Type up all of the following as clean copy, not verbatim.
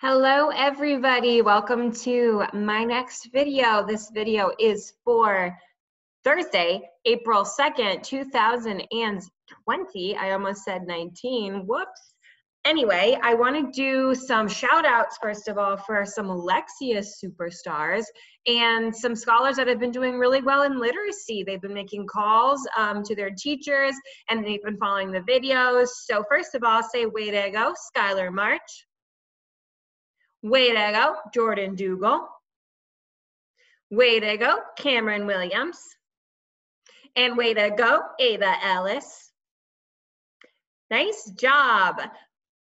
Hello everybody, welcome to my next video. This video is for Thursday, April 2nd, 2020. I almost said 19, whoops. Anyway, I want to do some shout outs first of all for some Lexia superstars and some scholars that have been doing really well in literacy. They've been making calls to their teachers and they've been following the videos. So first of all, say way to go, Skylar March. Way to go, Jordan Dougal. Way to go, Cameron Williams. And way to go, Ada Ellis. Nice job.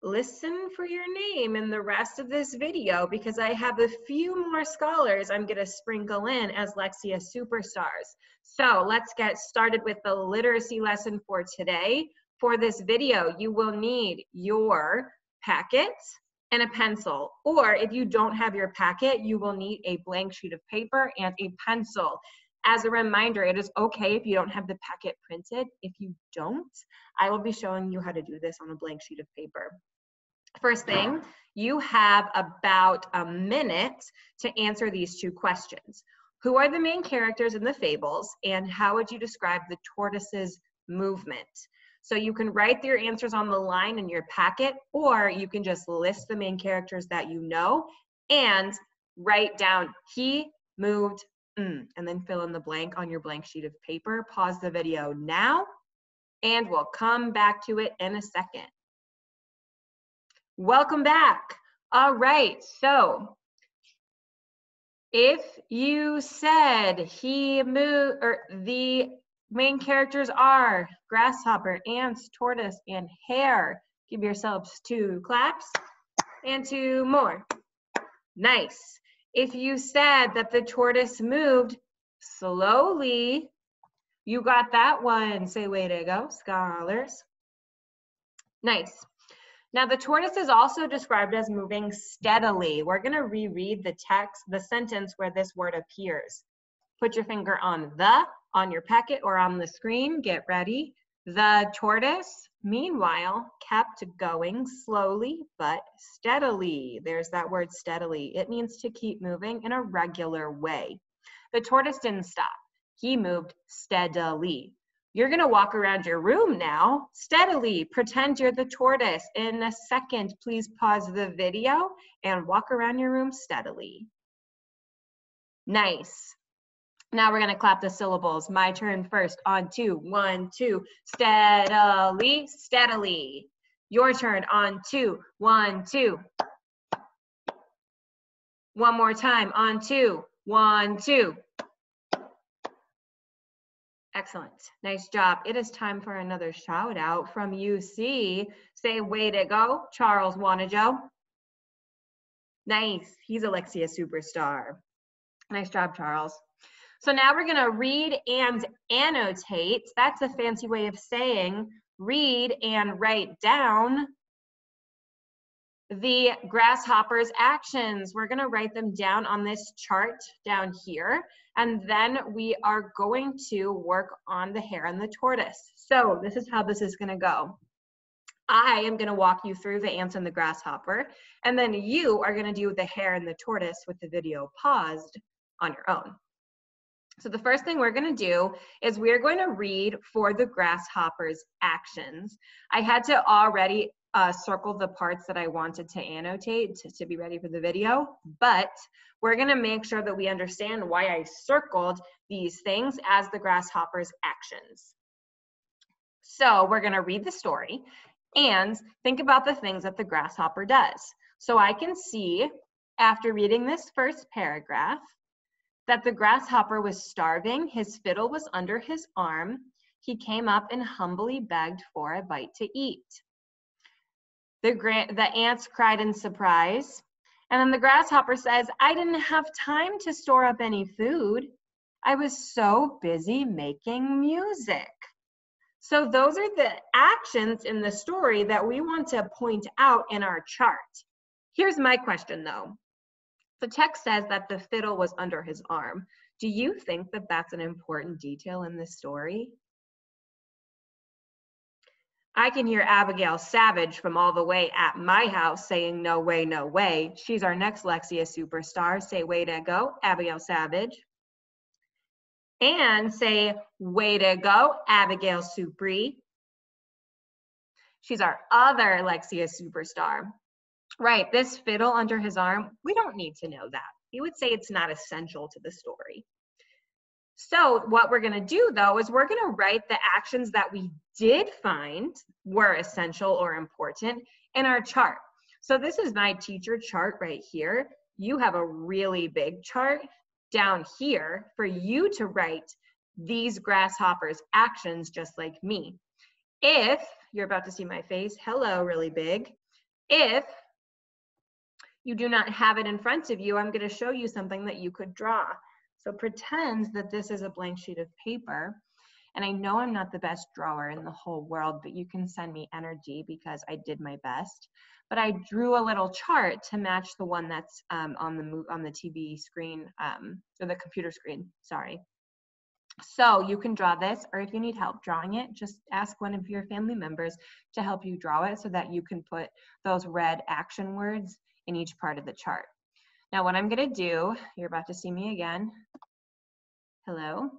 Listen for your name in the rest of this video because I have a few more scholars I'm going to sprinkle in as Lexia superstars. So let's get started with the literacy lesson for today. For this video, you will need your packet and a pencil, or if you don't have your packet, you will need a blank sheet of paper and a pencil. As a reminder, it is okay if you don't have the packet printed. If you don't, I will be showing you how to do this on a blank sheet of paper. First thing, you have about a minute to answer these two questions. Who are the main characters in the fables, and how would you describe the tortoise's movement? So you can write your answers on the line in your packet, or you can just list the main characters that you know and write down he moved, and then fill in the blank on your blank sheet of paper. Pause the video now, and we'll come back to it in a second. Welcome back. All right, so if you said he moved, or the main characters are grasshopper, ants, tortoise, and hare. Give yourselves 2 claps and 2 more. Nice. If you said that the tortoise moved slowly, you got that one. Say way to go, scholars. Nice. Now the tortoise is also described as moving steadily. We're going to reread the text, the sentence where this word appears. Put your finger on your packet or on the screen. Get ready. The tortoise, meanwhile, kept going slowly but steadily. There's that word steadily. It means to keep moving in a regular way. The tortoise didn't stop. He moved steadily. You're going to walk around your room now steadily. Pretend you're the tortoise. In a second, please pause the video and walk around your room steadily. Nice. Now we're going to clap the syllables. My turn first. On 2. 1, 2. Steadily, steadily. Your turn. On 2. 1, 2. One more time. On 2. 1, 2. Excellent. Nice job. It is time for another shout out from UC. Say way to go, Charles Wanajo. Nice. He's a Lexia superstar. Nice job, Charles. So now we're going to read and annotate. That's a fancy way of saying read and write down the grasshoppers' actions. We're going to write them down on this chart down here, and then we are going to work on the hare and the tortoise. So this is how this is going to go. I am going to walk you through the ants and the grasshopper, and then you are going to do the hare and the tortoise with the video paused on your own. So the first thing we're going to do is we're going to read for the grasshoppers' actions. I had to already circle the parts that I wanted to annotate to be ready for the video, but we're going to make sure that we understand why I circled these things as the grasshoppers' actions. So we're going to read the story and think about the things that the grasshopper does. So I can see after reading this first paragraph that the grasshopper was starving, his fiddle was under his arm, he came up and humbly begged for a bite to eat. The ants cried in surprise, and then the grasshopper says, I didn't have time to store up any food. I was so busy making music. So those are the actions in the story that we want to point out in our chart. Here's my question though. The text says that the fiddle was under his arm. Do you think that that's an important detail in this story? I can hear Abigail Savage from all the way at my house saying, no way, no way. She's our next Lexia superstar. Say, way to go, Abigail Savage. And say, way to go, Abigail Supri. She's our other Lexia superstar. Right, this fiddle under his arm, we don't need to know that. He would say it's not essential to the story. So what we're gonna do though is we're gonna write the actions that we did find were essential or important in our chart. So this is my teacher chart right here. You have a really big chart down here for you to write these grasshoppers actions just like me. If you're about to see my face, hello, really big. If you do not have it in front of you, I'm going to show you something that you could draw. So pretend that this is a blank sheet of paper. And I know I'm not the best drawer in the whole world, but you can send me energy because I did my best. But I drew a little chart to match the one that's on the TV screen, or the computer screen, sorry. So you can draw this, or if you need help drawing it, just ask one of your family members to help you draw it so that you can put those red action words in each part of the chart. Now what I'm gonna do, you're about to see me again, hello,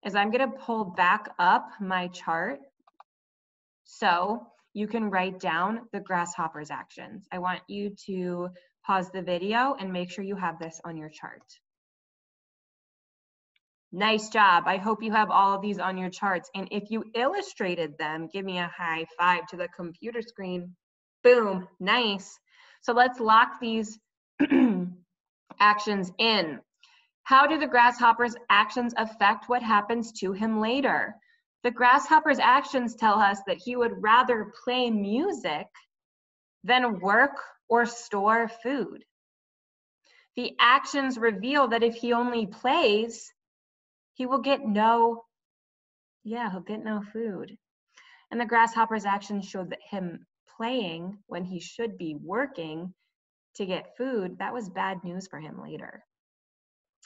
is I'm gonna pull back up my chart so you can write down the grasshoppers actions. I want you to pause the video and make sure you have this on your chart. Nice job. I hope you have all of these on your charts. And if you illustrated them, give me a high five to the computer screen. Boom, nice. So let's lock these actions in. How do the grasshopper's actions affect what happens to him later? The grasshopper's actions tell us that he would rather play music than work or store food. The actions reveal that if he only plays, he will get no food. And the grasshopper's actions showed that him playing when he should be working to get food, that was bad news for him later.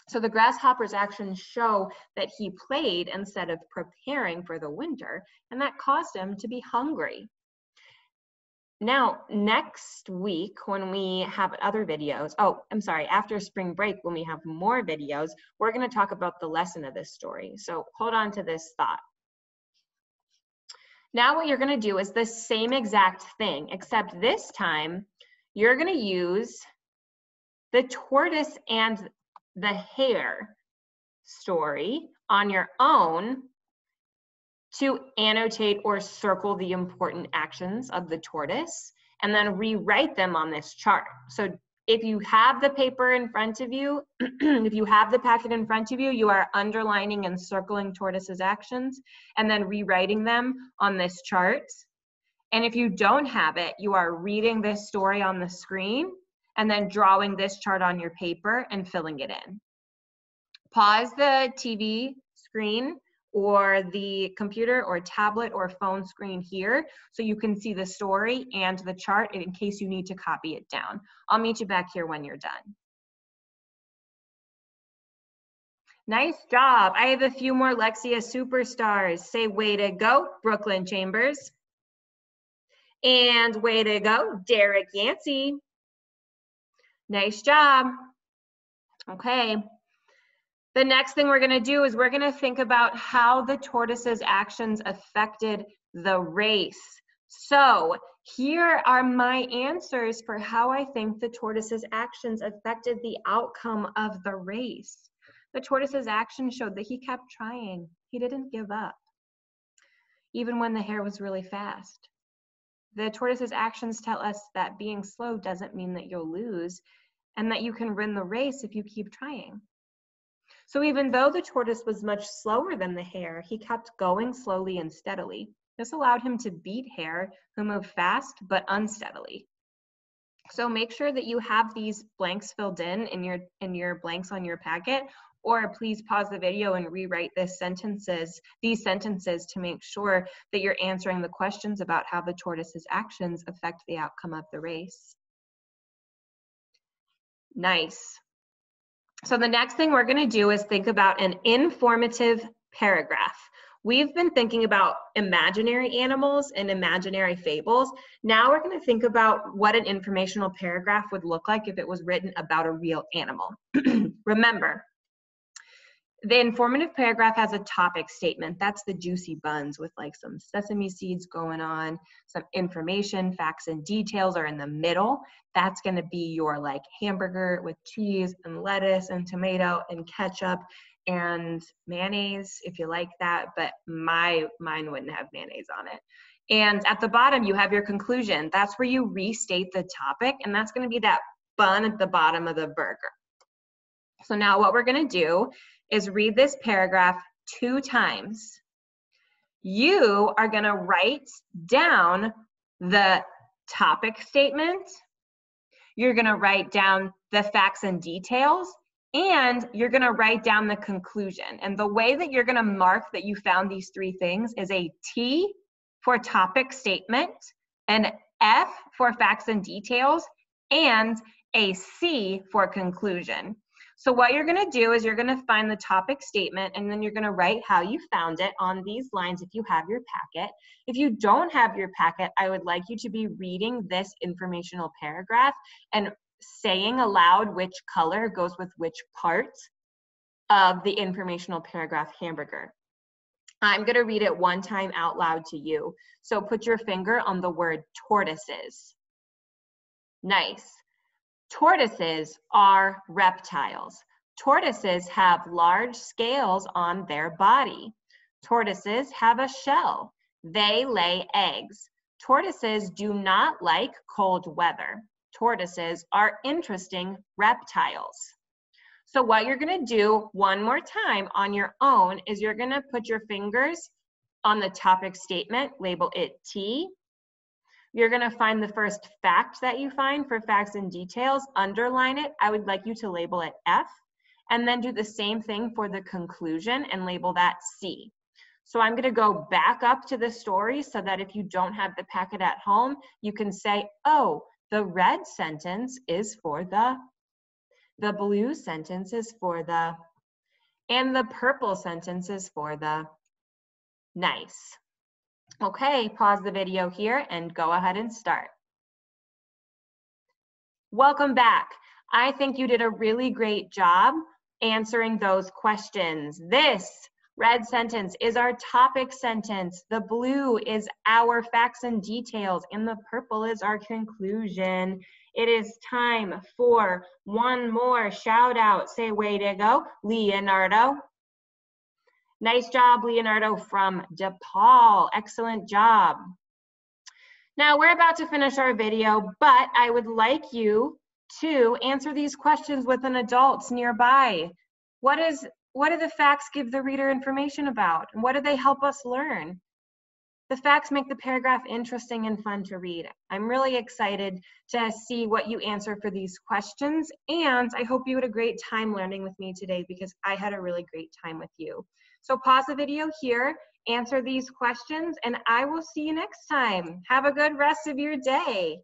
So the grasshopper's actions show that he played instead of preparing for the winter, and that caused him to be hungry. Now, next week when we have other videos, after spring break when we have more videos, we're going to talk about the lesson of this story. So hold on to this thought. Now what you're going to do is the same exact thing, except this time you're going to use the tortoise and the hare story on your own to annotate or circle the important actions of the tortoise and then rewrite them on this chart. So if you have the paper in front of you, if you have the packet in front of you, you are underlining and circling tortoise's actions and then rewriting them on this chart. And if you don't have it, you are reading this story on the screen and then drawing this chart on your paper and filling it in. Pause the TV screen or the computer or tablet or phone screen here so you can see the story and the chart in case you need to copy it down. I'll meet you back here when you're done. Nice job. I have a few more Lexia superstars. Say way to go, Brooklyn Chambers. And way to go, Derek Yancey. Nice job. Okay. The next thing we're going to do is we're going to think about how the tortoise's actions affected the race. So here are my answers for how I think the tortoise's actions affected the outcome of the race. The tortoise's actions showed that he kept trying. He didn't give up, even when the hare was really fast. The tortoise's actions tell us that being slow doesn't mean that you'll lose and that you can win the race if you keep trying. So even though the tortoise was much slower than the hare, he kept going slowly and steadily. This allowed him to beat hare, who moved fast but unsteadily. So make sure that you have these blanks filled in your blanks on your packet, or please pause the video and rewrite these sentences to make sure that you're answering the questions about how the tortoise's actions affect the outcome of the race. Nice. So the next thing we're going to do is think about an informative paragraph. We've been thinking about imaginary animals and imaginary fables. Now we're going to think about what an informational paragraph would look like if it was written about a real animal. Remember, the informative paragraph has a topic statement. That's the juicy buns with like some sesame seeds going on, some information, facts, and details are in the middle. That's going to be your like hamburger with cheese and lettuce and tomato and ketchup and mayonnaise if you like that, but mine wouldn't have mayonnaise on it. And at the bottom, you have your conclusion. That's where you restate the topic, and that's going to be that bun at the bottom of the burger. So now what we're going to do is read this paragraph 2 times. You are going to write down the topic statement. You're going to write down the facts and details, and you're going to write down the conclusion. And the way that you're going to mark that you found these 3 things is a T for topic statement, an F for facts and details, and a C for conclusion. So what you're going to do is you're going to find the topic statement, and then you're going to write how you found it on these lines if you have your packet. If you don't have your packet, I would like you to be reading this informational paragraph and saying aloud which color goes with which part of the informational paragraph hamburger. I'm going to read it 1 time out loud to you. So put your finger on the word tortoises. Nice. Tortoises are reptiles. Tortoises have large scales on their body. Tortoises have a shell. They lay eggs. Tortoises do not like cold weather. Tortoises are interesting reptiles. So what you're going to do 1 more time on your own is you're going to put your fingers on the topic statement, label it T. You're going to find the first fact that you find for facts and details, underline it. I would like you to label it F, and then do the same thing for the conclusion and label that C. So I'm going to go back up to the story so that if you don't have the packet at home, you can say, oh, the red sentence is for the blue sentence is for the, and the purple sentence is for the. Nice. Okay, pause the video here and go ahead and start. Welcome back. I think you did a really great job answering those questions. This red sentence is our topic sentence. The blue is our facts and details, and the purple is our conclusion. It is time for 1 more shout out. Say way to go, Leonardo. Nice job, Leonardo from DePaul. Excellent job. Now we're about to finish our video, but I would like you to answer these questions with an adult nearby. What do the facts give the reader information about? And what do they help us learn? The facts make the paragraph interesting and fun to read. I'm really excited to see what you answer for these questions, and I hope you had a great time learning with me today because I had a really great time with you. So pause the video here, answer these questions, and I will see you next time. Have a good rest of your day.